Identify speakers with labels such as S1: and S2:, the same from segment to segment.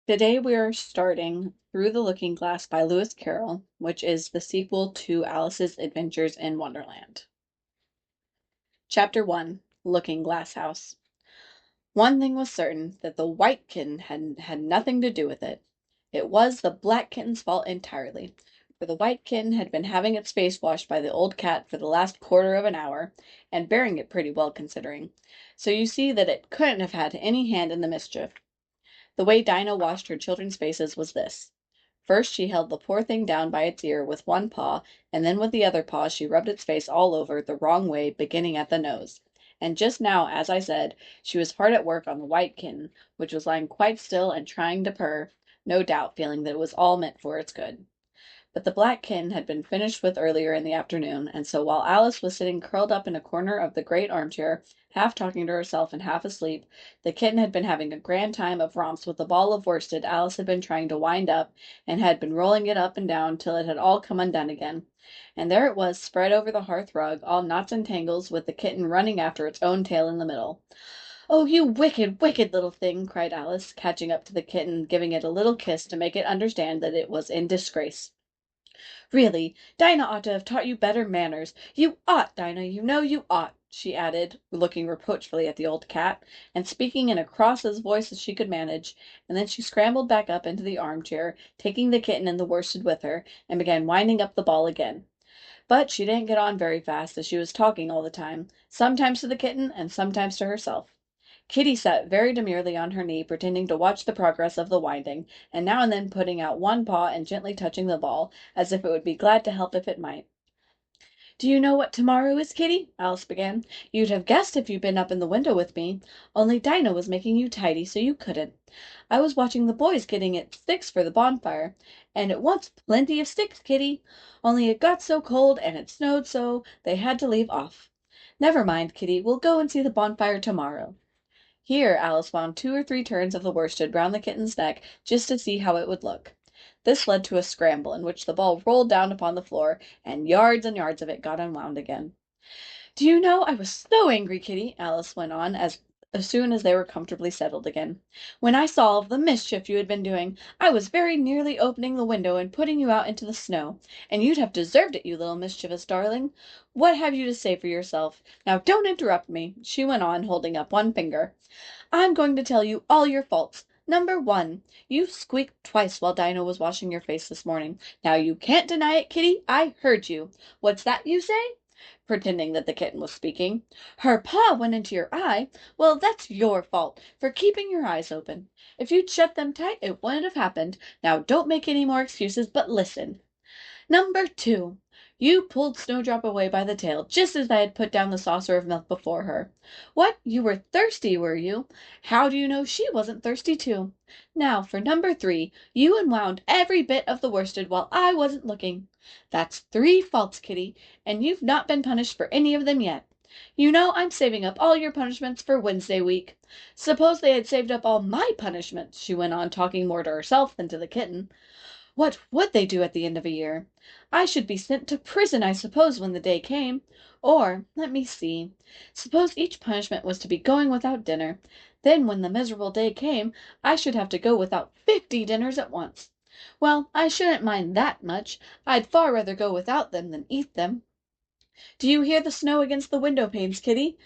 S1: Today we are starting Through the Looking Glass by Lewis Carroll, which is the sequel to Alice's Adventures in Wonderland. Chapter 1, Looking Glass House. One thing was certain, that the white kitten had nothing to do with it. It was the black kitten's fault entirely, for the white kitten had been having its face washed by the old cat for the last quarter of an hour, and bearing it pretty well considering. So you see that it couldn't have had any hand in the mischief. The way Dinah washed her children's faces was this. First she held the poor thing down by its ear with one paw, and then with the other paw she rubbed its face all over the wrong way, beginning at the nose. And just now, as I said, she was hard at work on the white kitten, which was lying quite still and trying to purr, no doubt feeling that it was all meant for its good. But the black kitten had been finished with earlier in the afternoon, and so while Alice was sitting curled up in a corner of the great armchair, half talking to herself and half asleep, the kitten had been having a grand time of romps with the ball of worsted Alice had been trying to wind up, and had been rolling it up and down till it had all come undone again. And there it was, spread over the hearth rug, all knots and tangles, with the kitten running after its own tail in the middle. "Oh, you wicked, wicked little thing!" cried Alice, catching up to the kitten and giving it a little kiss to make it understand that it was in disgrace. "Really, Dinah ought to have taught you better manners. You ought, Dinah, you know you ought," she added, looking reproachfully at the old cat, and speaking in as cross a voice as she could manage, and then she scrambled back up into the armchair, taking the kitten and the worsted with her, and began winding up the ball again. But she didn't get on very fast, as she was talking all the time, sometimes to the kitten and sometimes to herself. Kitty sat very demurely on her knee, pretending to watch the progress of the winding, and now and then putting out one paw and gently touching the ball, as if it would be glad to help if it might. "Do you know what tomorrow is, Kitty?" Alice began. "You'd have guessed if you'd been up in the window with me, only Dinah was making you tidy, so you couldn't. I was watching the boys getting it sticks for the bonfire, and it wants plenty of sticks, Kitty, only it got so cold and it snowed so they had to leave off. Never mind, Kitty, we'll go and see the bonfire tomorrow." Here Alice wound 2 or 3 turns of the worsted round the kitten's neck, just to see how it would look. This led to a scramble, in which the ball rolled down upon the floor, and yards of it got unwound again. "Do you know, I was so angry, Kitty," Alice went on, as soon as they were comfortably settled again, "when I saw of the mischief you had been doing. I was very nearly opening the window and putting you out into the snow, and you'd have deserved it, you little mischievous darling. What have you to say for yourself? Now don't interrupt me," she went on, holding up one finger. "I'm going to tell you all your faults. Number 1, you squeaked twice while Dinah was washing your face this morning. Now you can't deny it, Kitty. I heard you. What's that you say?" Pretending that the kitten was speaking. "Her paw went into your eye. Well, that's your fault, for keeping your eyes open. If you'd shut them tight, it wouldn't have happened. Now don't make any more excuses, but listen. Number 2, you pulled Snowdrop away by the tail, just as I had put down the saucer of milk before her. What, you were thirsty, were you? How do you know she wasn't thirsty too? Now, for number 3, you unwound every bit of the worsted while I wasn't looking. That's 3 faults, Kitty, and you've not been punished for any of them yet. You know I'm saving up all your punishments for Wednesday week. Suppose they had saved up all my punishments," she went on, talking more to herself than to the kitten. "What would they do at the end of a year? I should be sent to prison, I suppose, when the day came. Or, let me see, suppose each punishment was to be going without dinner. Then when the miserable day came, I should have to go without 50 dinners at once. Well, I shouldn't mind that much. I'd far rather go without them than eat them. Do you hear the snow against the window panes, Kitty?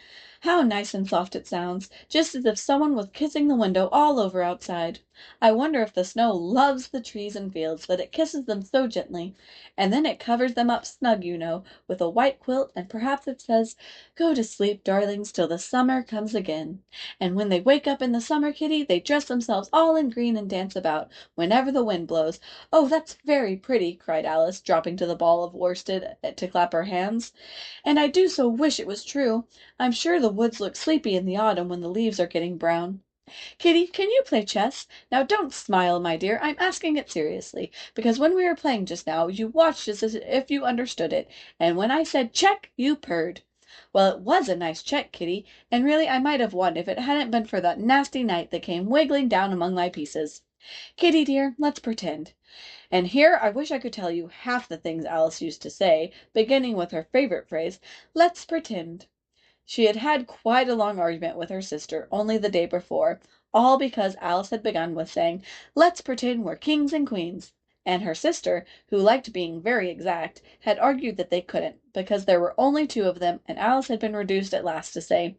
S1: How nice and soft it sounds, just as if someone was kissing the window all over outside. I wonder if the snow loves the trees and fields, that it kisses them so gently. And then it covers them up snug, you know, with a white quilt, and perhaps it says, 'Go to sleep, darlings, till the summer comes again.' And when they wake up in the summer, Kitty, they dress themselves all in green and dance about, whenever the wind blows. Oh, that's very pretty," cried Alice, dropping to the ball of worsted to clap her hands. "And I do so wish it was true. I'm sure the woods look sleepy in the autumn when the leaves are getting brown. Kitty, can you play chess? Now don't smile, my dear, I'm asking it seriously, because when we were playing just now, you watched as if you understood it, and when I said check, you purred. Well, it was a nice check, Kitty, and really I might have won if it hadn't been for that nasty knight that came wiggling down among my pieces. Kitty, dear, let's pretend." And here I wish I could tell you half the things Alice used to say, beginning with her favorite phrase, "Let's pretend." She had had quite a long argument with her sister only the day before, all because Alice had begun with saying, "Let's pretend we're kings and queens." And her sister, who liked being very exact, had argued that they couldn't, because there were only two of them, and Alice had been reduced at last to say,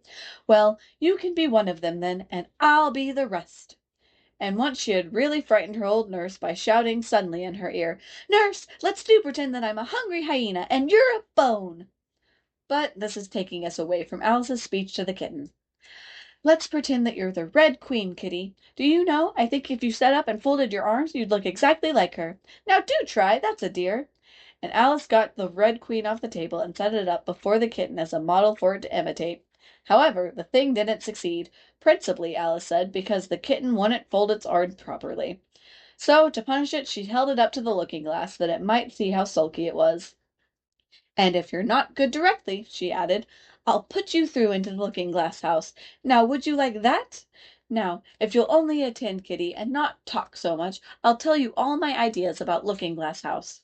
S1: "Well, you can be one of them then, and I'll be the rest." And once she had really frightened her old nurse by shouting suddenly in her ear, "Nurse, let's do pretend that I'm a hungry hyena, and you're a bone." But this is taking us away from Alice's speech to the kitten. "Let's pretend that you're the Red Queen, Kitty. Do you know, I think if you sat up and folded your arms, you'd look exactly like her. Now do try, that's a dear." And Alice got the Red Queen off the table and set it up before the kitten as a model for it to imitate. However, the thing didn't succeed, principally, Alice said, because the kitten wouldn't fold its arms properly. So, to punish it, she held it up to the looking-glass, that it might see how sulky it was. "And if you're not good directly," she added, "I'll put you through into the looking-glass house. Now would you like that? Now, if you'll only attend, Kitty, and not talk so much, I'll tell you all my ideas about Looking-Glass House.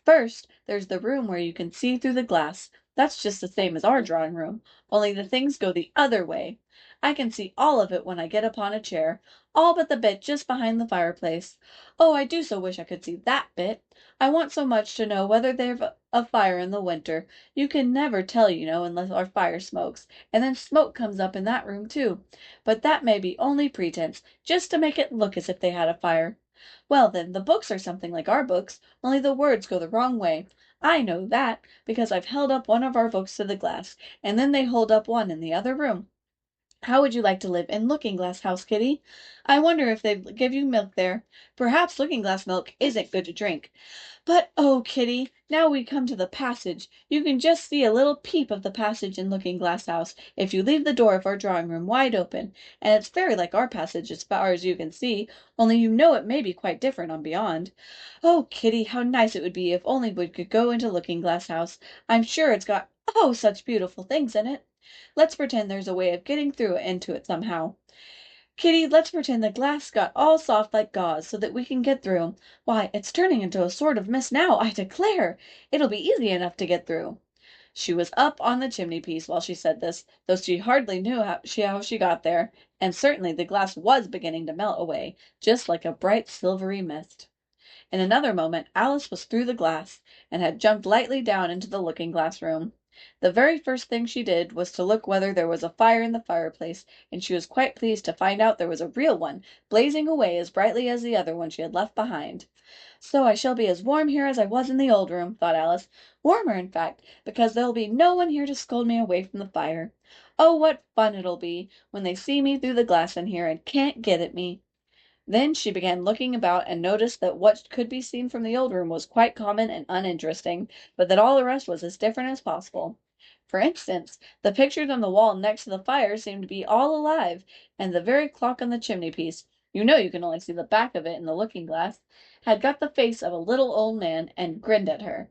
S1: First, there's the room where you can see through the glass. That's just the same as our drawing room, only the things go the other way. I can see all of it when I get upon a chair, all but the bit just behind the fireplace. Oh, I do so wish I could see that bit. I want so much to know whether they've a fire in the winter. You can never tell, you know, unless our fire smokes, and then smoke comes up in that room too. But that may be only pretense, just to make it look as if they had a fire. Well, then, the books are something like our books, only the words go the wrong way. I know that, because I've held up one of our books to the glass, and then they hold up one in the other room. How would you like to live in Looking-Glass House, Kitty? I wonder if they'd give you milk there. Perhaps Looking-Glass milk isn't good to drink. But, oh, Kitty, now we come to the passage. You can just see a little peep of the passage in Looking-Glass House, if you leave the door of our drawing room wide open, and it's very like our passage as far as you can see, only you know it may be quite different on beyond. Oh, Kitty, how nice it would be if only we could go into Looking-Glass House. I'm sure it's got, oh, such beautiful things in it. Let's pretend there's a way of getting through into it somehow. Kitty, let's pretend the glass got all soft like gauze, so that we can get through. Why, it's turning into a sort of mist now, I declare! It'll be easy enough to get through." She was up on the chimney-piece while she said this, though she hardly knew how she got there, and certainly the glass was beginning to melt away, just like a bright silvery mist. In another moment Alice was through the glass, and had jumped lightly down into the looking-glass room. The very first thing she did was to look whether there was a fire in the fireplace, and she was quite pleased to find out there was a real one, blazing away as brightly as the other one she had left behind. "So I shall be as warm here as I was in the old room," thought Alice. "Warmer, in fact, because there'll be no one here to scold me away from the fire. Oh, what fun it'll be when they see me through the glass in here and can't get at me!" Then she began looking about and noticed that what could be seen from the old room was quite common and uninteresting, but that all the rest was as different as possible. For instance, the pictures on the wall next to the fire seemed to be all alive, and the very clock on the chimney-piece, you know you can only see the back of it in the looking-glass, had got the face of a little old man, and grinned at her.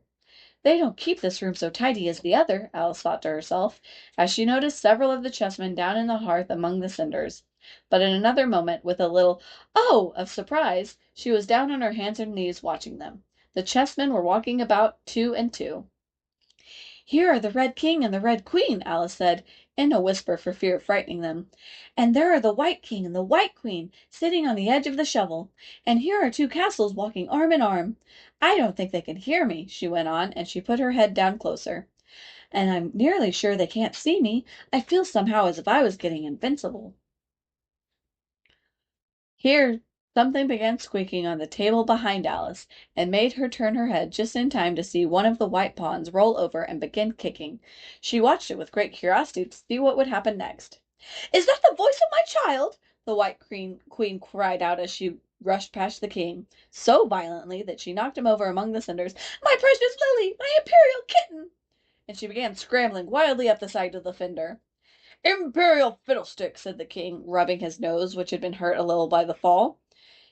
S1: "They don't keep this room so tidy as the other," Alice thought to herself, as she noticed several of the chessmen down in the hearth among the cinders. But in another moment, with a little "oh!" of surprise, she was down on her hands and knees watching them. The chessmen were walking about two and two. "Here are the Red King and the Red Queen," Alice said, in a whisper for fear of frightening them. "And there are the White King and the White Queen, sitting on the edge of the shovel. And here are two castles walking arm in arm. I don't think they can hear me," she went on, and she put her head down closer. "And I'm nearly sure they can't see me. I feel somehow as if I was getting invincible." Here something began squeaking on the table behind Alice, and made her turn her head just in time to see one of the white pawns roll over and begin kicking. She watched it with great curiosity to see what would happen next. "Is that the voice of my child?" the White Queen cried out as she rushed past the king, so violently that she knocked him over among the cinders. "My precious Lily! My imperial kitten!" And she began scrambling wildly up the side of the fender. "Imperial fiddlestick!" said the king, rubbing his nose, which had been hurt a little by the fall.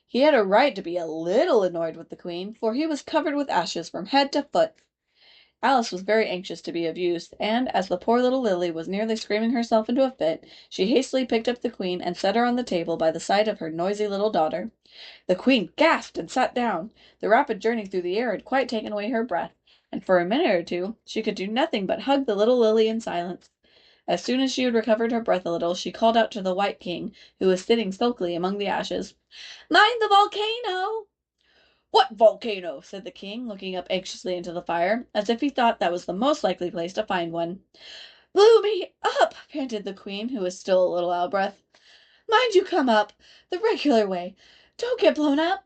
S1: He had a right to be a little annoyed with the queen, for he was covered with ashes from head to foot. Alice was very anxious to be of use, and, as the poor little Lily was nearly screaming herself into a fit, she hastily picked up the queen and set her on the table by the side of her noisy little daughter. The queen gasped and sat down. The rapid journey through the air had quite taken away her breath, and for a minute or two she could do nothing but hug the little Lily in silence. As soon as she had recovered her breath a little, she called out to the White King, who was sitting sulkily among the ashes, "Mind the volcano!" "What volcano?" said the king, looking up anxiously into the fire, as if he thought that was the most likely place to find one. "Blew me up!" panted the queen, who was still a little out of breath. "Mind you come up the regular way. Don't get blown up."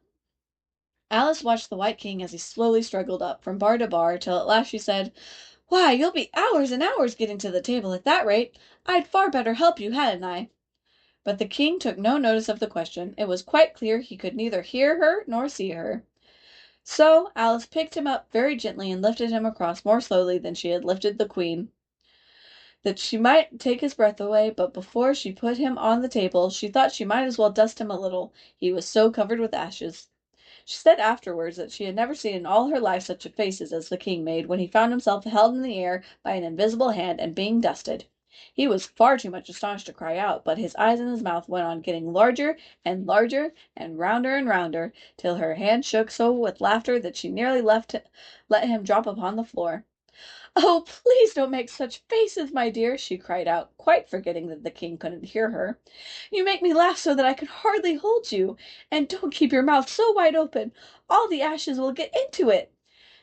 S1: Alice watched the White King as he slowly struggled up from bar to bar, till at last she said, "Why, you'll be hours and hours getting to the table at that rate. I'd far better help you, hadn't I?" But the king took no notice of the question. It was quite clear he could neither hear her nor see her. So Alice picked him up very gently and lifted him across more slowly than she had lifted the queen, that she might take his breath away, but before she put him on the table she thought she might as well dust him a little, he was so covered with ashes. She said afterwards that she had never seen in all her life such faces as the king made when he found himself held in the air by an invisible hand and being dusted. He was far too much astonished to cry out, but his eyes and his mouth went on getting larger and larger and rounder, till her hand shook so with laughter that she nearly let him drop upon the floor. "Oh, please don't make such faces, my dear," she cried out, quite forgetting that the king couldn't hear her. "You make me laugh so that I can hardly hold you. And don't keep your mouth so wide open. All the ashes will get into it.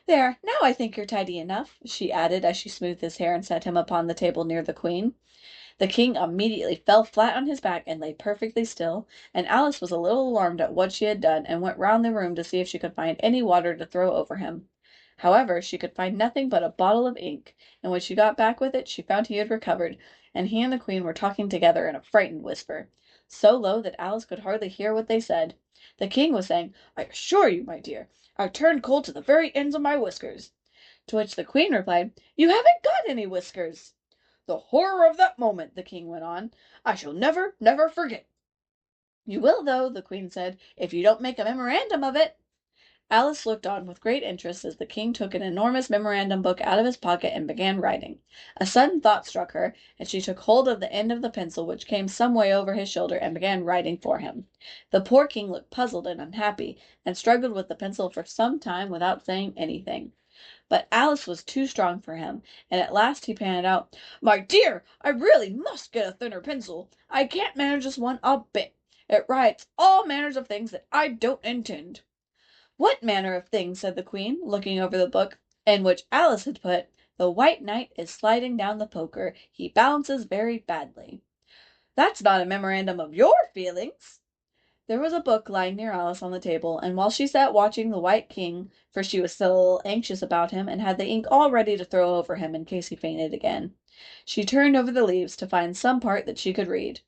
S1: There, now I think you're tidy enough," she added as she smoothed his hair and set him upon the table near the queen. The king immediately fell flat on his back and lay perfectly still, and Alice was a little alarmed at what she had done, and went round the room to see if she could find any water to throw over him. However, she could find nothing but a bottle of ink, and when she got back with it she found he had recovered, and he and the queen were talking together in a frightened whisper, so low that Alice could hardly hear what they said. The king was saying, "I assure you, my dear, I've turned cold to the very ends of my whiskers." To which the queen replied, "You haven't got any whiskers." "The horror of that moment," the king went on, "I shall never, never forget." "You will, though," the queen said, "if you don't make a memorandum of it." Alice looked on with great interest as the king took an enormous memorandum book out of his pocket and began writing. A sudden thought struck her, and she took hold of the end of the pencil which came some way over his shoulder and began writing for him. The poor king looked puzzled and unhappy, and struggled with the pencil for some time without saying anything. But Alice was too strong for him, and at last he panted out, "My dear, I really must get a thinner pencil. I can't manage this one a bit. It writes all manners of things that I don't intend." "What manner of things?" said the queen, looking over the book, in which Alice had put, "The White Knight is sliding down the poker. He balances very badly." "That's not a memorandum of your feelings." There was a book lying near Alice on the table, and while she sat watching the White King, for she was still a little anxious about him, and had the ink all ready to throw over him in case he fainted again, she turned over the leaves to find some part that she could read.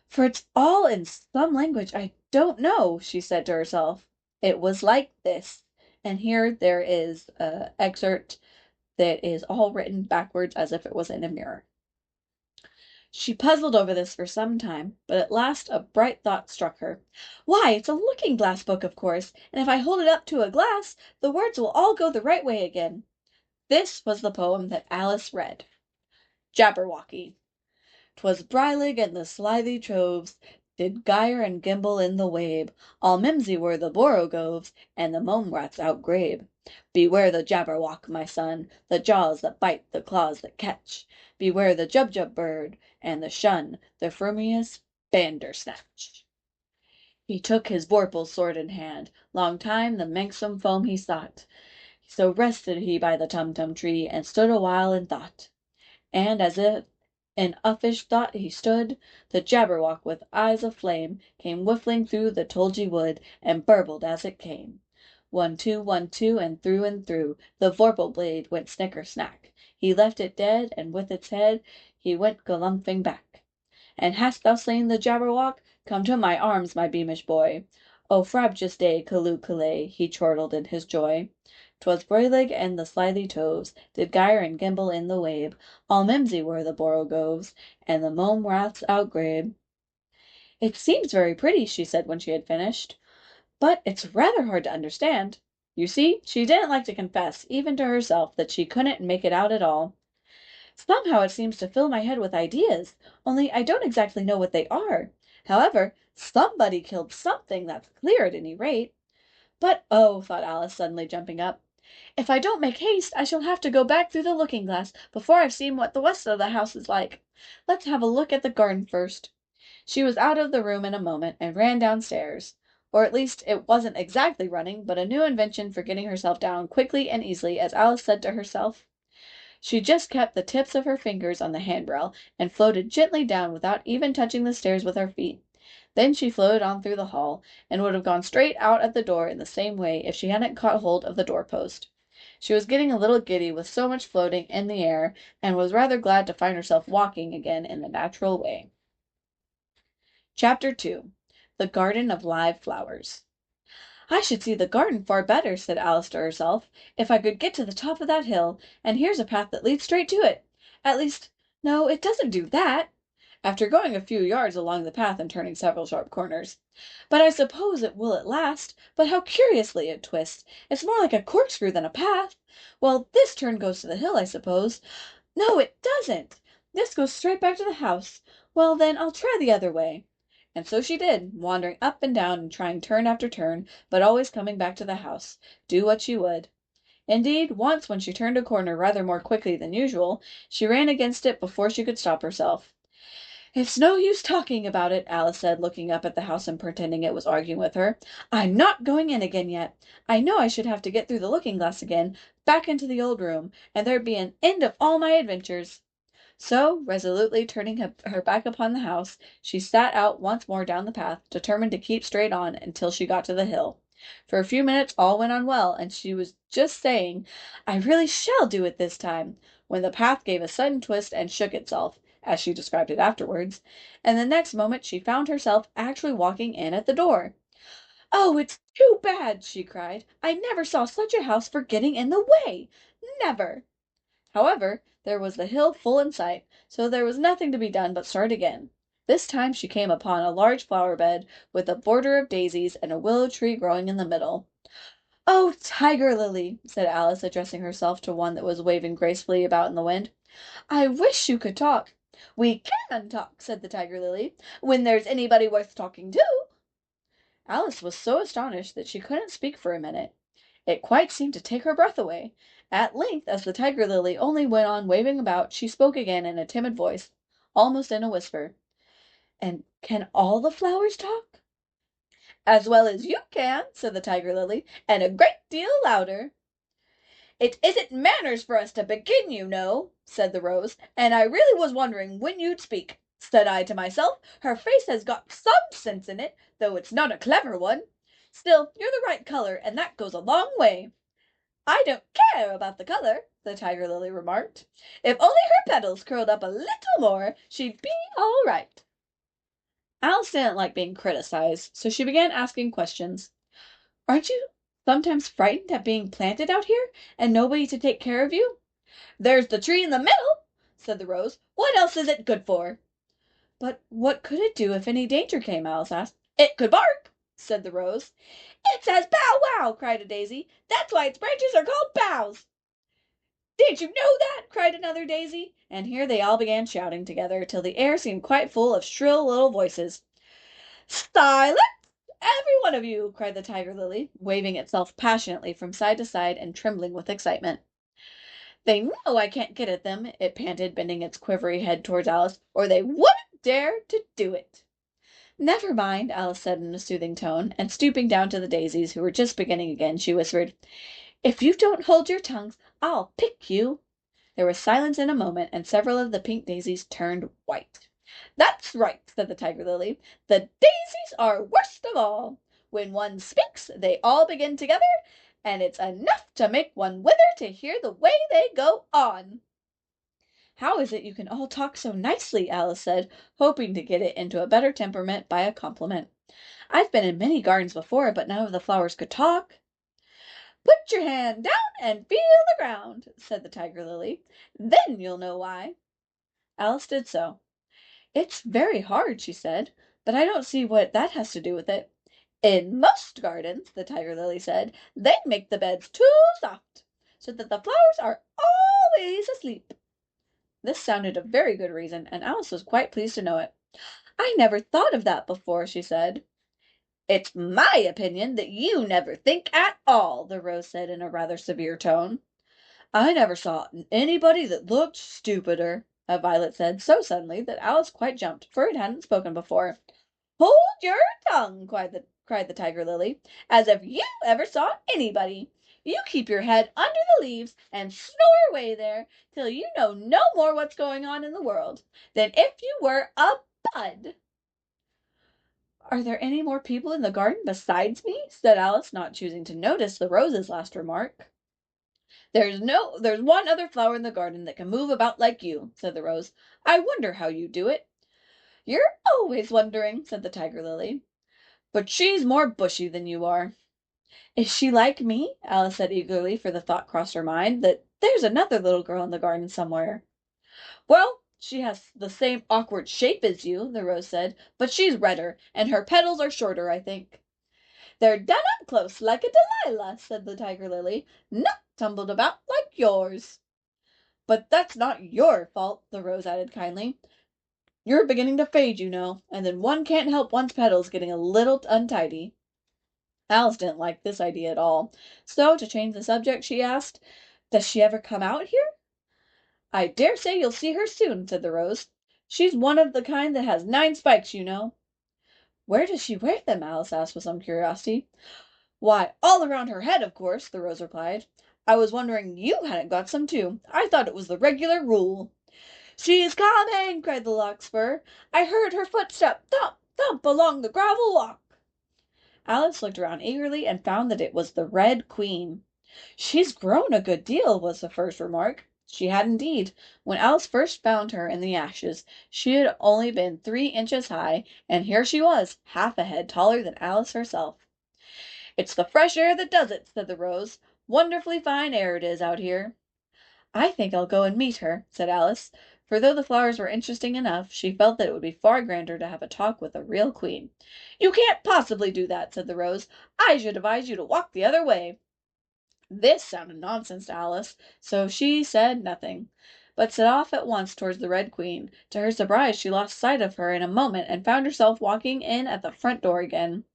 S1: "For it's all in some language I don't know," she said to herself. "It was like this," and here there is an excerpt that is all written backwards as if it was in a mirror. She puzzled over this for some time, but at last a bright thought struck her. "Why, it's a looking-glass book, of course, and if I hold it up to a glass, the words will all go the right way again." This was the poem that Alice read. Jabberwocky. "'Twas Brightlig and the slithy troves did gyre and gimble in the wabe. All mimsy were the borogoves, and the mome rats outgrabe. Beware the Jabberwock, my son, the jaws that bite, the claws that catch. Beware the Jubjub bird, and shun the Firmius Bandersnatch." He took his vorpal sword in hand, long time the manxome foam he sought. So rested he by the Tumtum tree, and stood awhile in thought. And as if in uffish thought he stood, the Jabberwock with eyes of flame came whiffling through the tulgey wood, and burbled as it came. 1, 2, and through the vorpal blade went snicker snack. He left it dead, and with its head he went galumphing back. "And hast thou slain the Jabberwock? Come to my arms, my beamish boy." "O frabjous day, Callooh Callay," he chortled in his joy. "'Twas Brightlig and the slithy toves did gyre and gimble in the wabe. All mimsy were the borogoves, and the mome raths outgrabe." "It seems very pretty," she said when she had finished, "but it's rather hard to understand." You see, she didn't like to confess, even to herself, that she couldn't make it out at all. "Somehow it seems to fill my head with ideas, only I don't exactly know what they are. However, somebody killed something, that's clear at any rate. But oh," thought Alice, suddenly jumping up, "If I don't make haste, I shall have to go back through the looking-glass before I've seen what the rest of the house is like. Let's have a look at the garden first." She was out of the room in a moment and ran downstairs. Or at least it wasn't exactly running, but a new invention for getting herself down quickly and easily, as Alice said to herself. She just kept the tips of her fingers on the handrail and floated gently down without even touching the stairs with her feet. Then she floated on through the hall, and would have gone straight out at the door in the same way if she hadn't caught hold of the doorpost. She was getting a little giddy with so much floating in the air, and was rather glad to find herself walking again in the natural way. Chapter 2. The Garden of Live Flowers. "I should see the garden far better," said Alice to herself, "if I could get to the top of that hill, and here's a path that leads straight to it. At least, no, it doesn't do that," after going a few yards along the path and turning several sharp corners. "But I suppose it will at last. But how curiously it twists! It's more like a corkscrew than a path. Well, this turn goes to the hill, I suppose. No, it doesn't. This goes straight back to the house. Well, then, I'll try the other way." And so she did, wandering up and down and trying turn after turn, but always coming back to the house, do what she would. Indeed, once when she turned a corner rather more quickly than usual, she ran against it before she could stop herself. "It's no use talking about it," Alice said, looking up at the house and pretending it was arguing with her. "I'm not going in again yet. I know I should have to get through the looking-glass again, back into the old room, and there'd be an end of all my adventures." So, resolutely turning her back upon the house, she set out once more down the path, determined to keep straight on until she got to the hill. For a few minutes all went on well, and she was just saying, "I really shall do it this time," when the path gave a sudden twist and shook itself, as she described it afterwards, and the next moment she found herself actually walking in at the door. "Oh, it's too bad!" she cried. "I never saw such a house for getting in the way! Never!" However, there was the hill full in sight, so there was nothing to be done but start again. This time she came upon a large flower bed, with a border of daisies and a willow tree growing in the middle. "Oh, Tiger Lily," said Alice, addressing herself to one that was waving gracefully about in the wind, "I wish you could talk." "We can talk," said the Tiger Lily, "when there's anybody worth talking to." Alice was so astonished that she couldn't speak for a minute. It quite seemed to take her breath away. At length, as the Tiger Lily only went on waving about, she spoke again in a timid voice, almost in a whisper. "And can all the flowers talk?" "As well as you can," said the Tiger Lily, "and a great deal louder." "It isn't manners for us to begin, you know," said the Rose, "and I really was wondering when you'd speak. Said I to myself, her face has got some sense in it, though it's not a clever one. Still, you're the right color, and that goes a long way." "I don't care about the color," the Tiger Lily remarked. "If only her petals curled up a little more, she'd be all right." Alice didn't like being criticized, so she began asking questions. "Aren't you sometimes frightened at being planted out here, and nobody to take care of you?" "There's the tree in the middle," said the Rose. "What else is it good for?" "But what could it do if any danger came?" Alice asked. "It could bark," said the Rose. "It says bow wow," cried a daisy. "That's why its branches are called boughs." "Did you know that?" cried another daisy, and here they all began shouting together, till the air seemed quite full of shrill little voices. "Silence, every one of you!" cried the Tiger Lily, waving itself passionately from side to side and trembling with excitement. "They know I can't get at them," it panted, bending its quivery head towards Alice, "or they wouldn't dare to do it." "Never mind," Alice said in a soothing tone, and stooping down to the daisies, who were just beginning again, she whispered, "If you don't hold your tongues, I'll pick you." There was silence in a moment, and several of the pink daisies turned white. "That's right," said the Tiger Lily. "The daisies are worst of all. When one speaks, they all begin together, and it's enough to make one wither to hear the way they go on." "How is it you can all talk so nicely?" Alice said, hoping to get it into a better temperament by a compliment. "I've been in many gardens before, but none of the flowers could talk." "Put your hand down and feel the ground," said the Tiger Lily. "Then you'll know why." Alice did so. "It's very hard," she said, "but I don't see what that has to do with it." "In most gardens," the Tiger Lily said, "they make the beds too soft, so that the flowers are always asleep." This sounded a very good reason, and Alice was quite pleased to know it. "I never thought of that before," she said. It's my opinion that you never think at all, the Rose said in a rather severe tone. I never saw anybody that looked stupider, Violet said so suddenly that Alice quite jumped, for it hadn't spoken before. Hold your tongue, cried the Tiger Lily, as if you ever saw anybody. You keep your head under the leaves and snore away there till you know no more what's going on in the world than if you were a bud. Are there any more people in the garden besides me? Said Alice, not choosing to notice the Rose's last remark. There's one other flower in the garden that can move about like you, said the Rose. I wonder how you do it. You're always wondering, said the Tiger Lily. But she's more bushy than you are. Is she like me? Alice said eagerly, for the thought crossed her mind that there's another little girl in the garden somewhere. Well, she has the same awkward shape as you, the Rose said, but she's redder, and her petals are shorter, I think. They're done up close like a Delilah, said the Tiger Lily, not tumbled about like yours. But that's not your fault, the Rose added kindly. You're beginning to fade, you know, and then one can't help one's petals getting a little untidy. Alice didn't like this idea at all, so to change the subject, she asked, Does she ever come out here? I dare say you'll see her soon, said the Rose. She's one of the kind that has 9 spikes, you know. Where does she wear them? Alice asked with some curiosity. Why, all around her head, of course, the Rose replied. I was wondering you hadn't got some too. I thought it was the regular rule. She's coming, cried the Larkspur. I heard her footstep thump, thump along the gravel walk. Alice looked around eagerly and found that it was the Red Queen. She's grown a good deal, was the first remark. She had indeed. When Alice first found her in the ashes, she had only been 3 inches high, and here she was, half a head taller than Alice herself. It's the fresh air that does it, said the Rose. Wonderfully fine air it is out here. I think I'll go and meet her, said Alice, for though the flowers were interesting enough, she felt that it would be far grander to have a talk with a real queen. You can't possibly do that, said the Rose. I should advise you to walk the other way. This sounded nonsense to Alice, so she said nothing, but set off at once towards the Red Queen. To her surprise, she lost sight of her in a moment and found herself walking in at the front door again.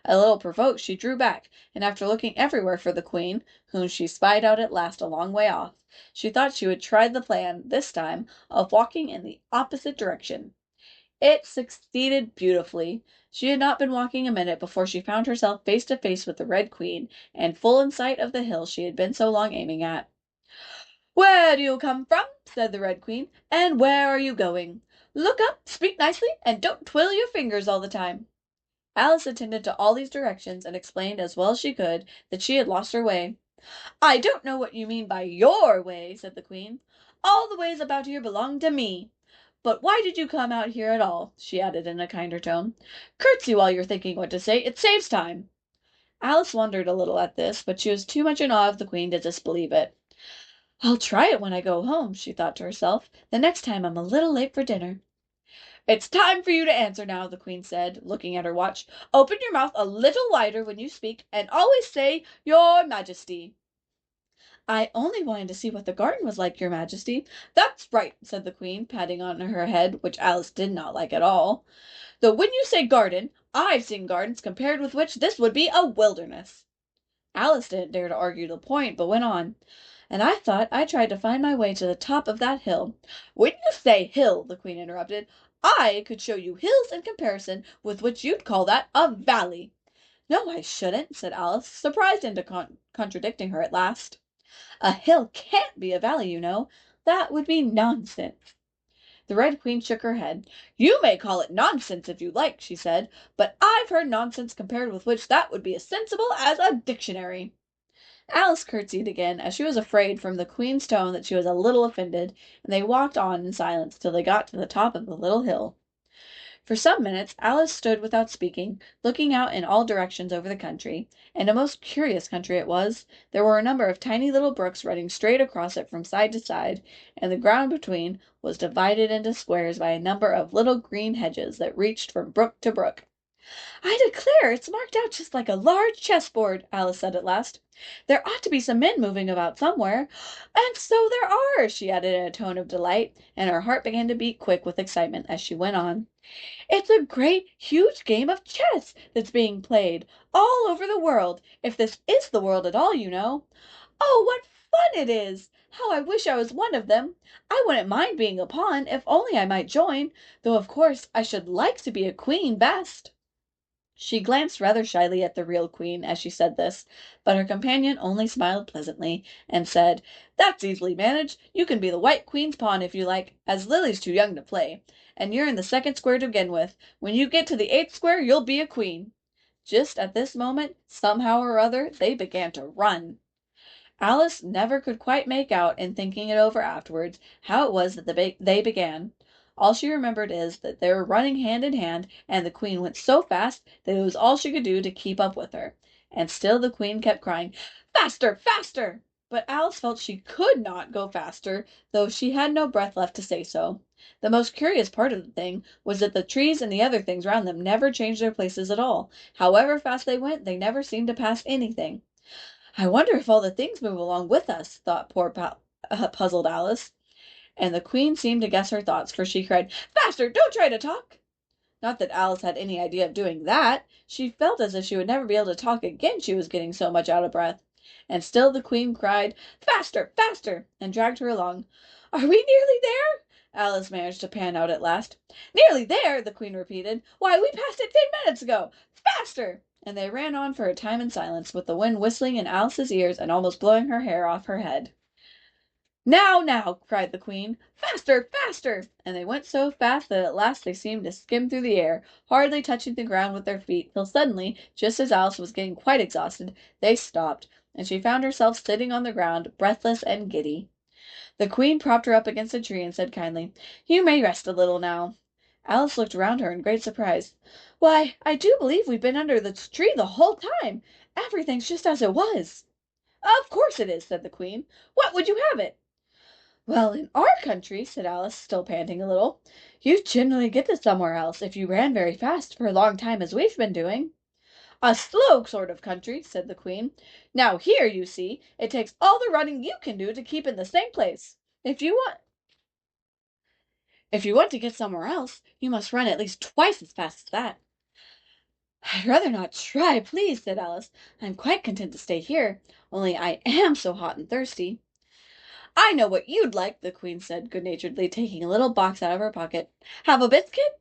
S1: A little provoked, she drew back, and after looking everywhere for the Queen, whom she spied out at last a long way off, she thought she would try the plan, this time, of walking in the opposite direction. It succeeded beautifully. She had not been walking a minute before she found herself face to face with the Red Queen, and full in sight of the hill she had been so long aiming at. Where do you come from? Said the Red Queen, and where are you going? Look up, speak nicely, and don't twiddle your fingers all the time. Alice attended to all these directions, and explained as well as she could that she had lost her way. I don't know what you mean by your way, said the Queen. All the ways about here belong to me. But why did you come out here at all? She added in a kinder tone. Curtsy while you're thinking what to say. It saves time. Alice wondered a little at this, but she was too much in awe of the Queen to disbelieve it. I'll try it when I go home, she thought to herself. The next time I'm a little late for dinner. It's time for you to answer now, the Queen said, looking at her watch. Open your mouth a little wider when you speak, and always say, Your Majesty. I only wanted to see what the garden was like, Your Majesty. That's right, said the Queen, patting on her head, which Alice did not like at all. Though when you say garden, I've seen gardens compared with which this would be a wilderness. Alice didn't dare to argue the point, but went on. And I thought I tried to find my way to the top of that hill. When you say hill, the Queen interrupted, I could show you hills in comparison with which you'd call that a valley. No, I shouldn't, said Alice, surprised into contradicting her at last. A hill can't be a valley, you know. That would be nonsense. The Red Queen shook her head. You may call it nonsense if you like, she said, but I've heard nonsense compared with which that would be as sensible as a dictionary. Alice curtsied again, as she was afraid from the Queen's tone that she was a little offended, and they walked on in silence till they got to the top of the little hill. For some minutes Alice stood without speaking, looking out in all directions over the country, and a most curious country it was. There were a number of tiny little brooks running straight across it from side to side, and the ground between was divided into squares by a number of little green hedges that reached from brook to brook. I declare it's marked out just like a large chessboard, Alice said at last. There ought to be some men moving about somewhere. And so there are, she added in a tone of delight, and her heart began to beat quick with excitement as she went on. It's a great, huge game of chess that's being played all over the world, if this is the world at all, you know. Oh, what fun it is! How I wish I was one of them. I wouldn't mind being a pawn, if only I might join, though of course I should like to be a queen best. She glanced rather shyly at the real queen as she said this, but her companion only smiled pleasantly, and said, "That's easily managed. You can be the white queen's pawn if you like, as Lily's too young to play. And you're in the second square to begin with. When you get to the eighth square, you'll be a queen." Just at this moment, somehow or other, they began to run. Alice never could quite make out, in thinking it over afterwards, how it was that they began. All she remembered is that they were running hand in hand, and the queen went so fast that it was all she could do to keep up with her. And still the queen kept crying, "Faster, faster!" But Alice felt she could not go faster, though she had no breath left to say so. The most curious part of the thing was that the trees and the other things round them never changed their places at all. However fast they went, they never seemed to pass anything. "I wonder if all the things move along with us," thought poor puzzled Alice. And the queen seemed to guess her thoughts, for she cried, "Faster! Don't try to talk!" Not that Alice had any idea of doing that. She felt as if she would never be able to talk again, she was getting so much out of breath. And still the queen cried, "Faster! Faster!" and dragged her along. "Are we nearly there?" Alice managed to pan out at last. "Nearly there!" the queen repeated. "Why, we passed it 10 minutes ago! Faster!" And they ran on for a time in silence, with the wind whistling in Alice's ears and almost blowing her hair off her head. "Now, now!" cried the queen. "Faster, faster!" And they went so fast that at last they seemed to skim through the air, hardly touching the ground with their feet, till suddenly, just as Alice was getting quite exhausted, they stopped, and she found herself sitting on the ground, breathless and giddy. The queen propped her up against a tree and said kindly, "You may rest a little now." Alice looked round her in great surprise. "Why, I do believe we've been under the tree the whole time. Everything's just as it was." "Of course it is," said the queen. "What would you have it?" "Well, in our country," said Alice, still panting a little, "you'd generally get this somewhere else, if you ran very fast for a long time as we've been doing." "A slow sort of country," said the queen. "Now here, you see, it takes all the running you can do to keep in the same place. If you want to get somewhere else, you must run at least twice as fast as that." "I'd rather not try, please," said Alice. "I'm quite content to stay here, only I am so hot and thirsty." "I know what you'd like," the queen said good-naturedly, taking a little box out of her pocket. "Have a biscuit?"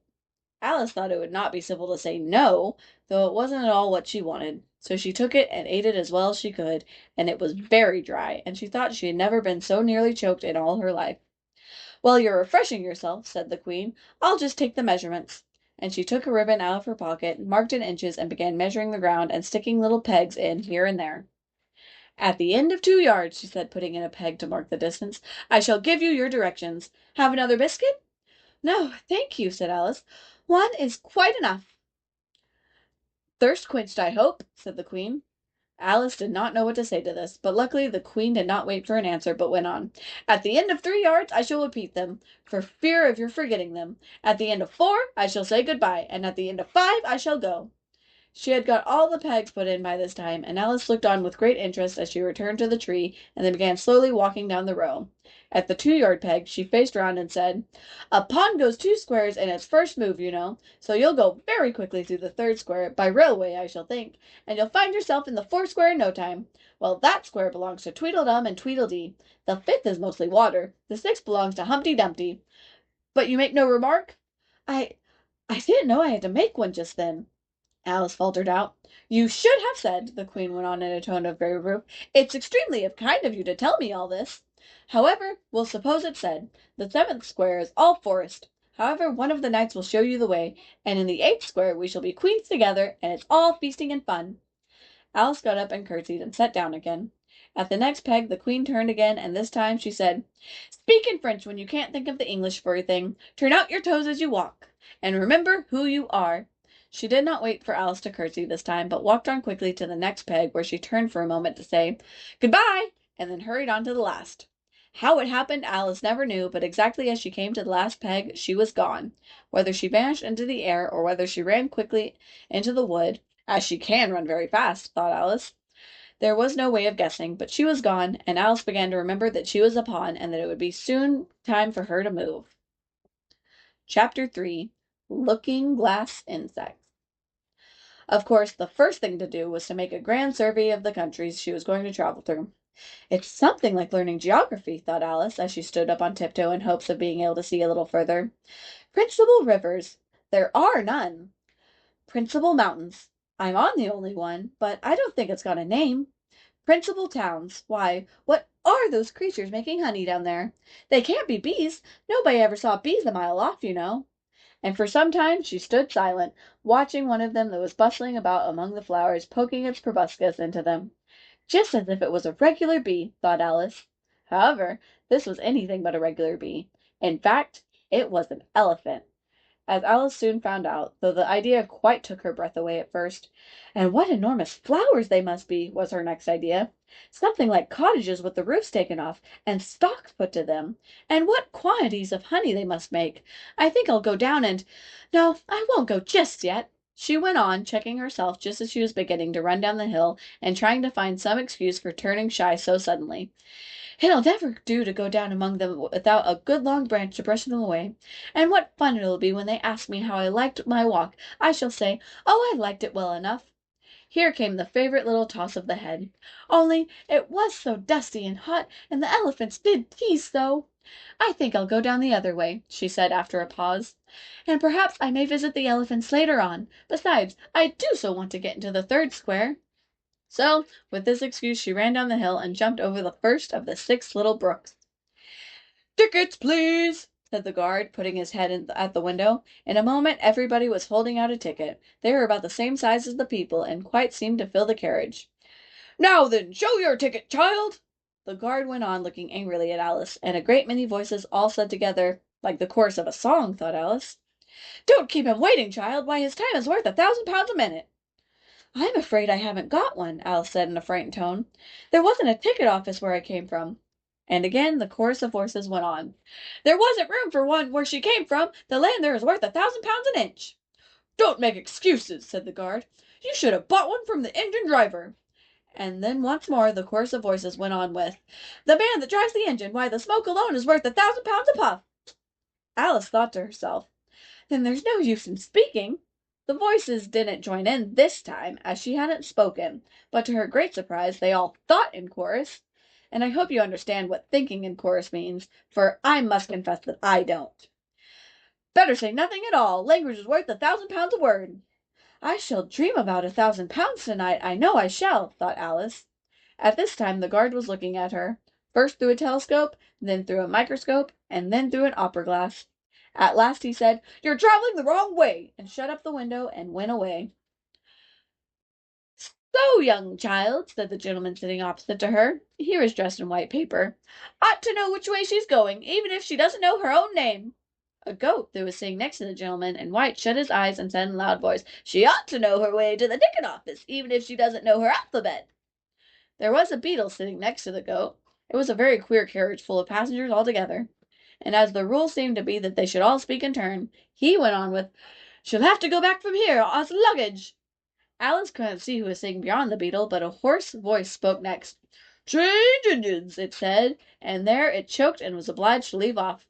S1: Alice thought it would not be civil to say no, though it wasn't at all what she wanted. So she took it and ate it as well as she could, and it was very dry, and she thought she had never been so nearly choked in all her life. "While you're refreshing yourself," said the queen, "I'll just take the measurements." And she took a ribbon out of her pocket, marked in inches, and began measuring the ground and sticking little pegs in here and there. "At the end of 2 yards," she said, putting in a peg to mark the distance, "I shall give you your directions. Have another biscuit?" "No, thank you," said Alice. "One is quite enough." "Thirst quenched, I hope," said the queen. Alice did not know what to say to this, but luckily the queen did not wait for an answer, but went on. "At the end of 3 yards I shall repeat them, for fear of your forgetting them. At the end of 4 I shall say good-bye, and at the end of 5 I shall go." She had got all the pegs put in by this time, and Alice looked on with great interest as she returned to the tree, and they began slowly walking down the row. At the 2 yard peg she faced round and said, "A pawn goes 2 squares in its first move, you know, so you'll go very quickly through the third square, by railway I shall think, and you'll find yourself in the fourth square in no time. Well, that square belongs to Tweedledum and Tweedledee. The fifth is mostly water. The sixth belongs to Humpty Dumpty. But you make no remark?" I I didn't know I had to make one just then," Alice faltered out. "You should have said," the queen went on in a tone of grave reproof. "It's extremely kind of you to tell me all this. However, we'll suppose it's said. The seventh square is all forest. However, one of the knights will show you the way, and in the eighth square we shall be queens together, and it's all feasting and fun." Alice got up and curtsied and sat down again. At the next peg the queen turned again, and this time she said, "Speak in French when you can't think of the English for a thing. Turn out your toes as you walk. And remember who you are." She did not wait for Alice to curtsy this time, but walked on quickly to the next peg, where she turned for a moment to say, "Good-bye," and then hurried on to the last. How it happened, Alice never knew, but exactly as she came to the last peg, she was gone. Whether she vanished into the air, or whether she ran quickly into the wood, as she can run very fast, thought Alice. There was no way of guessing, but she was gone, and Alice began to remember that she was a pawn, and that it would be soon time for her to move. Chapter 3. Looking Glass Insects. Of course, the first thing to do was to make a grand survey of the countries she was going to travel through. It's something like learning geography, thought Alice, as she stood up on tiptoe in hopes of being able to see a little further. Principal rivers. There are none. Principal mountains. I'm on the only one, but I don't think it's got a name. Principal towns. Why, what are those creatures making honey down there? They can't be bees. Nobody ever saw bees a mile off, you know. And for some time she stood silent, watching one of them that was bustling about among the flowers, poking its proboscis into them. Just as if it was a regular bee, thought Alice. However, this was anything but a regular bee. In fact, it was an elephant, as Alice soon found out, though the idea quite took her breath away at first. And what enormous flowers they must be, was her next idea. Something like cottages with the roofs taken off, and stalks put to them. And what quantities of honey they must make. I think I'll go down and... No, I won't go just yet. She went on, checking herself just as she was beginning to run down the hill, and trying to find some excuse for turning shy so suddenly. It'll never do to go down among them without a good long branch to brush them away. And what fun it'll be when they ask me how I liked my walk. I shall say, oh, I liked it well enough. Here came the favorite little toss of the head. Only it was so dusty and hot, and the elephants did tease so. I think I'll go down the other way, she said after a pause. And perhaps I may visit the elephants later on. Besides, I do so want to get into the third square. So, with this excuse, she ran down the hill and jumped over the first of the 6 little brooks. "Tickets, please," said the guard, putting his head at the window. In a moment everybody was holding out a ticket. They were about the same size as the people, and quite seemed to fill the carriage. "Now then, show your ticket, child!" The guard went on, looking angrily at Alice, and a great many voices all said together, like the chorus of a song, thought Alice. "Don't keep him waiting, child! Why, his time is worth £1,000 a minute!" "I'm afraid I haven't got one," Alice said in a frightened tone. "There wasn't a ticket office where I came from." And again the chorus of voices went on. "There wasn't room for one where she came from. The land there is worth £1,000 an inch." "Don't make excuses," said the guard. "You should have bought one from the engine driver." And then once more the chorus of voices went on with, "The man that drives the engine, why the smoke alone is worth £1,000 a puff." Alice thought to herself, then there's no use in speaking. The voices didn't join in this time, as she hadn't spoken, but to her great surprise they all thought in chorus. And I hope you understand what thinking in chorus means, for I must confess that I don't. "Better say nothing at all. Language is worth £1,000 a word." "I shall dream about £1,000 tonight, I know I shall," thought Alice. At this time the guard was looking at her, first through a telescope, then through a microscope, and then through an opera glass. At last he said, "You're traveling the wrong way," and shut up the window and went away. "So, young child," said the gentleman sitting opposite to her. He was dressed in white paper. "Ought to know which way she's going, even if she doesn't know her own name." A goat that was sitting next to the gentleman in white shut his eyes and said in a loud voice, "She ought to know her way to the ticket office, even if she doesn't know her alphabet." There was a beetle sitting next to the goat. It was a very queer carriage full of passengers altogether. And as the rule seemed to be that they should all speak in turn, he went on with, "She'll have to go back from here as luggage." Alice couldn't see who was sitting beyond the beetle, but a hoarse voice spoke next. "Change engines," it said, and there it choked and was obliged to leave off.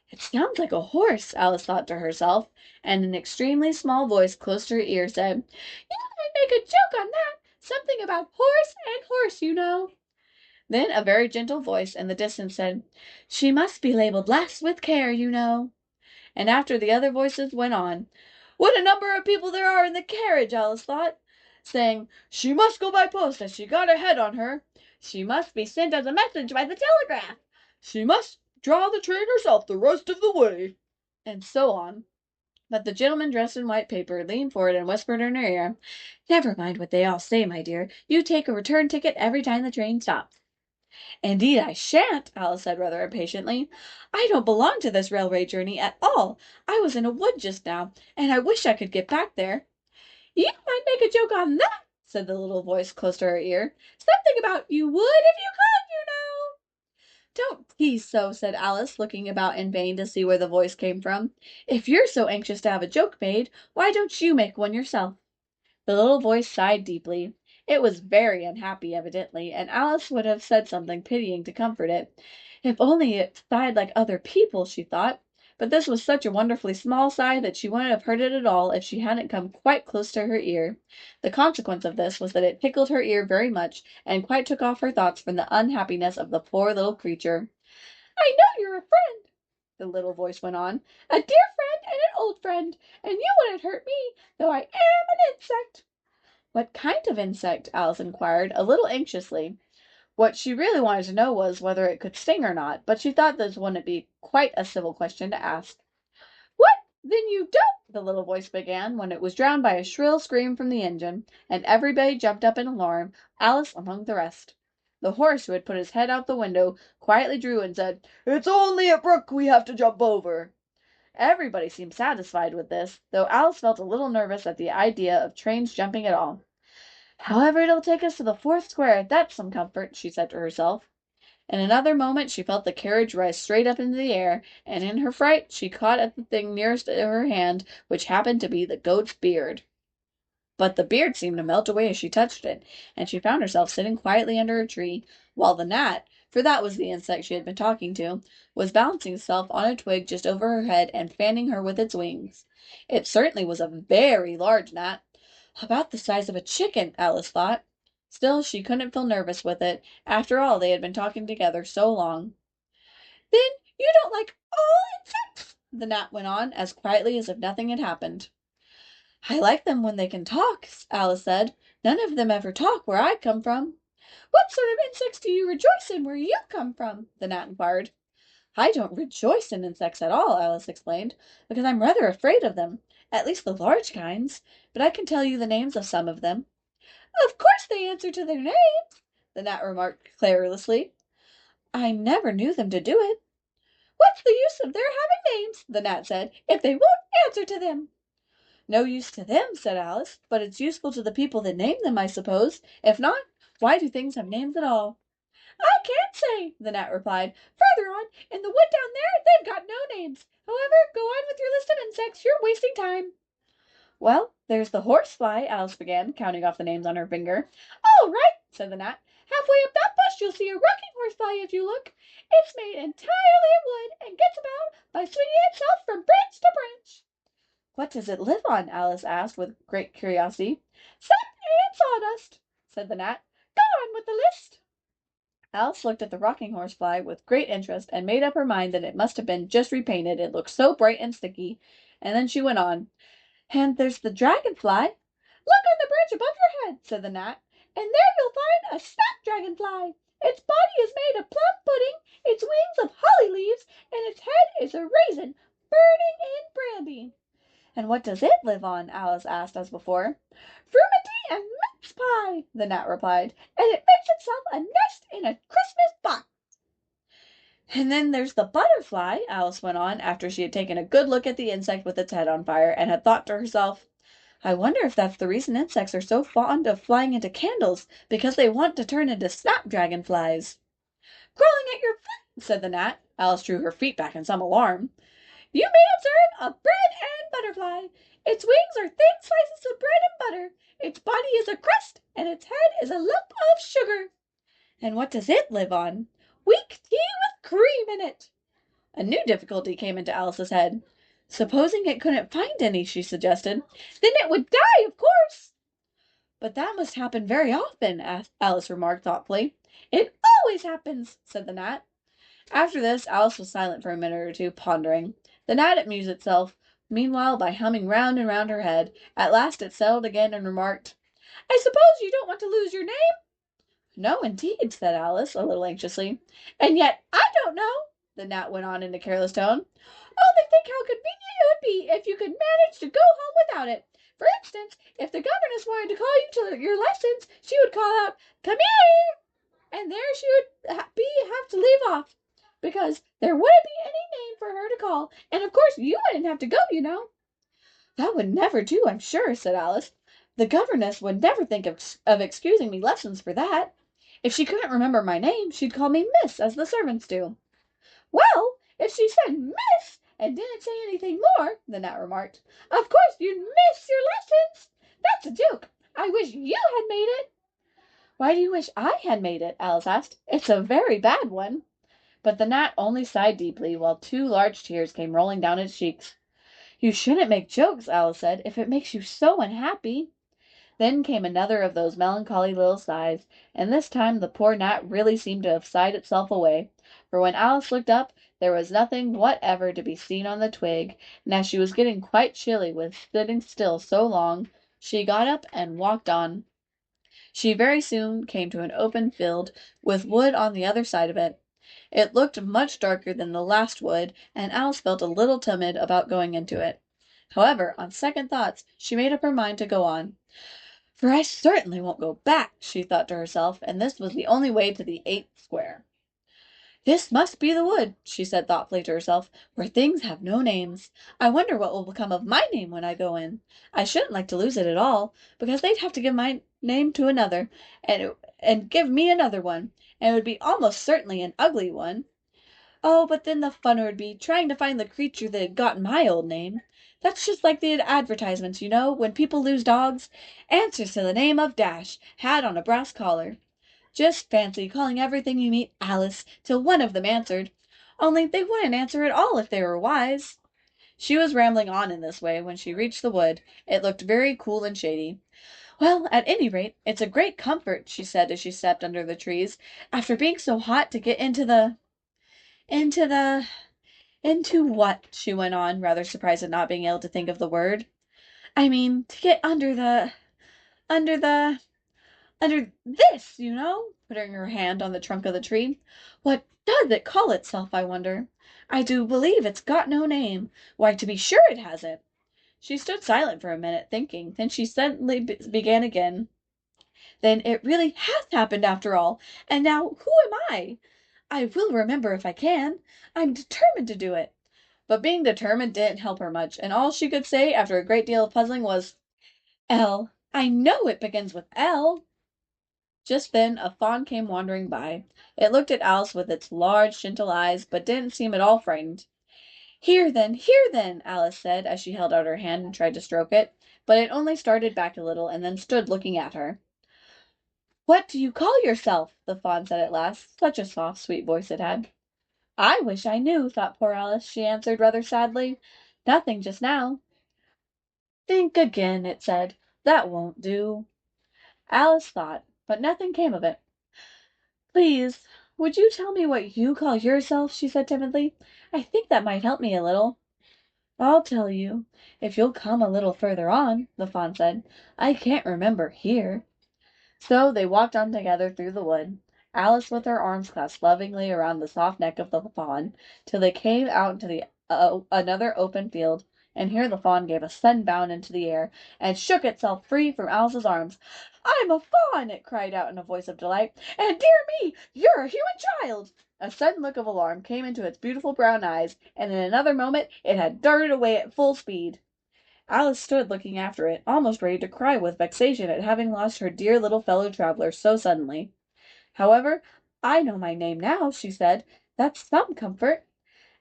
S1: It sounds like a horse, Alice thought to herself, and an extremely small voice close to her ear said, "You might make a joke on that. Something about horse and horse, you know." Then a very gentle voice in the distance said, "She must be labeled last with care, you know." And after the other voices went on, "What a number of people there are in the carriage," Alice thought, saying, "She must go by post, as she got a head on her. She must be sent as a message by the telegraph. She must draw the train herself the rest of the way," and so on. But the gentleman dressed in white paper leaned forward and whispered in her ear, "Never mind what they all say, my dear. You take a return ticket every time the train stops." "Indeed I shan't," Alice said rather impatiently. "I don't belong to this railway journey at all. I was in a wood just now, and I wish I could get back there." "You might make a joke on that," said the little voice close to her ear. "Something about you would if you could, you know." "Don't tease so," said Alice, looking about in vain to see where the voice came from. "If you're so anxious to have a joke made, why don't you make one yourself?" The little voice sighed deeply. It was very unhappy, evidently, and Alice would have said something pitying to comfort it. If only it sighed like other people, she thought. But this was such a wonderfully small sigh that she wouldn't have heard it at all if she hadn't come quite close to her ear. The consequence of this was that it tickled her ear very much, and quite took off her thoughts from the unhappiness of the poor little creature. "I know you're a friend," the little voice went on, "a dear friend and an old friend, and you wouldn't hurt me, though I am an insect." "What kind of insect?" Alice inquired, a little anxiously. What she really wanted to know was whether it could sting or not, but she thought this wouldn't be quite a civil question to ask. "What? Then you don't—" the little voice began, when it was drowned by a shrill scream from the engine, and everybody jumped up in alarm, Alice among the rest. The horse, who had put his head out the window, quietly drew and said, "It's only a brook we have to jump over." Everybody seemed satisfied with this, though Alice felt a little nervous at the idea of trains jumping at all. "However, it'll take us to the fourth square, that's some comfort," she said to herself. In another moment she felt the carriage rise straight up into the air, and in her fright she caught at the thing nearest to her hand, which happened to be the goat's beard. But the beard seemed to melt away as she touched it, and she found herself sitting quietly under a tree, while the gnat, for that was the insect she had been talking to, was balancing itself on a twig just over her head and fanning her with its wings. It certainly was a very large gnat. About the size of a chicken, Alice thought. Still, she couldn't feel nervous with it. After all, they had been talking together so long. "Then you don't like all insects?" the gnat went on, as quietly as if nothing had happened. "I like them when they can talk," Alice said. "None of them ever talk where I come from." "What sort of insects do you rejoice in where you come from?" the gnat inquired. "I don't rejoice in insects at all," Alice explained, "because I'm rather afraid of them, at least the large kinds, but I can tell you the names of some of them." "Of course they answer to their names," the gnat remarked carelessly. "I never knew them to do it." "What's the use of their having names," the gnat said, "if they won't answer to them?" "No use to them," said Alice, "but it's useful to the people that name them, I suppose. If not, why do things have names at all?" "I can't say," the gnat replied. "Further on, in the wood down there, they've got no names. However, go on with your list of insects. You're wasting time." "Well, there's the horsefly," Alice began, counting off the names on her finger. "All right," said the gnat. "Halfway up that bush you'll see a rocking horsefly if you look. It's made entirely of wood and gets about by swinging itself from branch to branch." "What does it live on?" Alice asked with great curiosity. "Sap and sawdust," said the gnat. "Go on with the list." Alice looked at the rocking horsefly with great interest, and made up her mind that it must have been just repainted, it looked so bright and sticky, and then she went on. "And there's the dragonfly." "Look on the branch above your head," said the gnat, "and there you'll find a snap-dragonfly. Its body is made of plum pudding, its wings of holly leaves, and its head is a raisin burning in brandy." "And what does it live on?" Alice asked as before. "Fruity and mince pie," the gnat replied, "and it makes itself a nest in a Christmas box." "And then there's the butterfly," Alice went on, after she had taken a good look at the insect with its head on fire, and had thought to herself, "I wonder if that's the reason insects are so fond of flying into candles, because they want to turn into snap-dragonflies." "Crawling at your feet," said the gnat. Alice drew her feet back in some alarm. "You may observe a bread and butterfly. Its wings are thin slices of bread and butter. Its body is a crust, and its head is a lump of sugar." "And what does it live on?" "Weak tea with cream in it." A new difficulty came into Alice's head. "Supposing it couldn't find any," she suggested. "Then it would die, of course." "But that must happen very often," Alice remarked thoughtfully. "It always happens," said the gnat. After this, Alice was silent for a minute or two, pondering. The gnat amused itself, meanwhile, by humming round and round her head. At last it settled again and remarked, "I suppose you don't want to lose your name?" "No, indeed," said Alice, a little anxiously. "And yet I don't know," the gnat went on in a careless tone. "Only think how convenient it would be if you could manage to go home without it. For instance, if the governess wanted to call you to your lessons, she would call out, 'Come here!' and there she would have to leave off, because there wouldn't be any name for her to call, and of course you wouldn't have to go, you know." "That would never do, I'm sure," said Alice. "The governess would never think of excusing me lessons for that." If she couldn't remember my name, she'd call me Miss, as the servants do." "Well, if she said Miss and didn't say anything more," the gnat remarked, "of course you'd miss your lessons. That's a joke. I wish you had made it." "Why do you wish I had made it?" Alice asked. "It's a very bad one." But the gnat only sighed deeply, while two large tears came rolling down its cheeks. "You shouldn't make jokes," Alice said, "if it makes you so unhappy." Then came another of those melancholy little sighs, and this time the poor gnat really seemed to have sighed itself away, for when Alice looked up there was nothing whatever to be seen on the twig, and as she was getting quite chilly with sitting still so long, she got up and walked on. She very soon came to an open field, with wood on the other side of it. It looked much darker than the last wood, and Alice felt a little timid about going into it. However, on second thoughts, she made up her mind to go on. "For I certainly won't go back," she thought to herself, and this was the only way to the 8th square. "This must be the wood," she said thoughtfully to herself, "where things have no names. I wonder what will become of my name when I go in. I shouldn't like to lose it at all, because they'd have to give my name to another, and give me another one, and it would be almost certainly an ugly one. Oh, but then the fun it would be, trying to find the creature that had got my old name. That's just like the advertisements, you know, when people lose dogs. Answers to the name of Dash, had on a brass collar. Just fancy calling everything you meet Alice, till one of them answered. Only they wouldn't answer at all if they were wise." She was rambling on in this way when she reached the wood. It looked very cool and shady. "Well, at any rate, it's a great comfort," she said as she stepped under the trees, "after being so hot, to get into the "Into what?" she went on, rather surprised at not being able to think of the word. "I mean, to get under the under this, you know," putting her hand on the trunk of the tree. "What does it call itself, I wonder? I do believe it's got no name. Why, to be sure it hasn't." She stood silent for a minute, thinking. Then she suddenly began again. "Then it really has happened after all. And now who am I? I will remember if I can. I'm determined to do it." But being determined didn't help her much, and all she could say, after a great deal of puzzling, was, "L. I know it begins with L." Just then a fawn came wandering by. It looked at Alice with its large, gentle eyes, but didn't seem at all frightened. Here then," Alice said, as she held out her hand and tried to stroke it, but it only started back a little, and then stood looking at her. "What do you call yourself?" the fawn said at last. Such a soft, sweet voice it had. "I wish I knew," thought poor Alice. She answered rather sadly, "Nothing just now." "Think again," it said. "That won't do." Alice thought, but nothing came of it. "Please, would you tell me what you call yourself?" she said timidly. "I think that might help me a little." "I'll tell you, if you'll come a little further on," the fawn said. "I can't remember here." So they walked on together through the wood, Alice with her arms clasped lovingly around the soft neck of the fawn, till they came out into another open field, and here the fawn gave a sudden bound into the air, and shook itself free from Alice's arms. "I'm a fawn!" it cried out in a voice of delight, "and dear me, you're a human child!" A sudden look of alarm came into its beautiful brown eyes, and in another moment it had darted away at full speed. Alice stood looking after it, almost ready to cry with vexation at having lost her dear little fellow traveller so suddenly. "However, I know my name now," she said. "That's some comfort.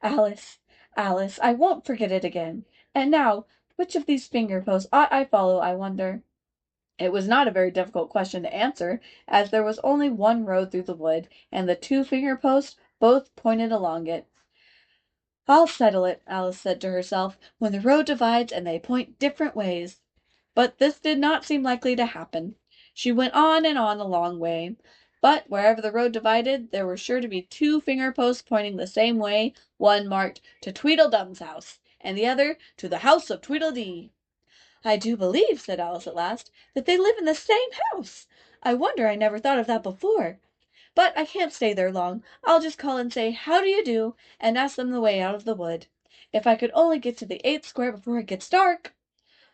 S1: Alice, Alice, I won't forget it again. And now, which of these finger posts ought I follow, I wonder?" It was not a very difficult question to answer, as there was only one road through the wood, and the two finger posts both pointed along it. "I'll settle it," Alice said to herself, "when the road divides and they point different ways." But this did not seem likely to happen. She went on and on a long way, but wherever the road divided there were sure to be two finger posts pointing the same way, one marked "To Tweedledum's house," and the other "To the house of Tweedledee." "I do believe," said Alice at last, "that they live in the same house. I wonder I never thought of that before. But I can't stay there long. I'll just call and say, 'How do you do?' and ask them the way out of the wood. If I could only get to the 8th square before it gets dark!"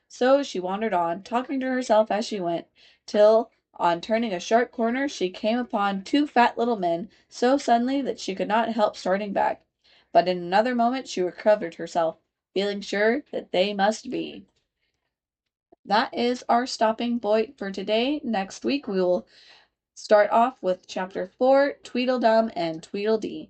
S1: So she wandered on, talking to herself as she went, till, on turning a sharp corner, she came upon two fat little men, so suddenly that she could not help starting back. But in another moment she recovered herself, feeling sure that they must be. That is our stopping point for today. Next week we will Start off with Chapter 4, Tweedledum and Tweedledee.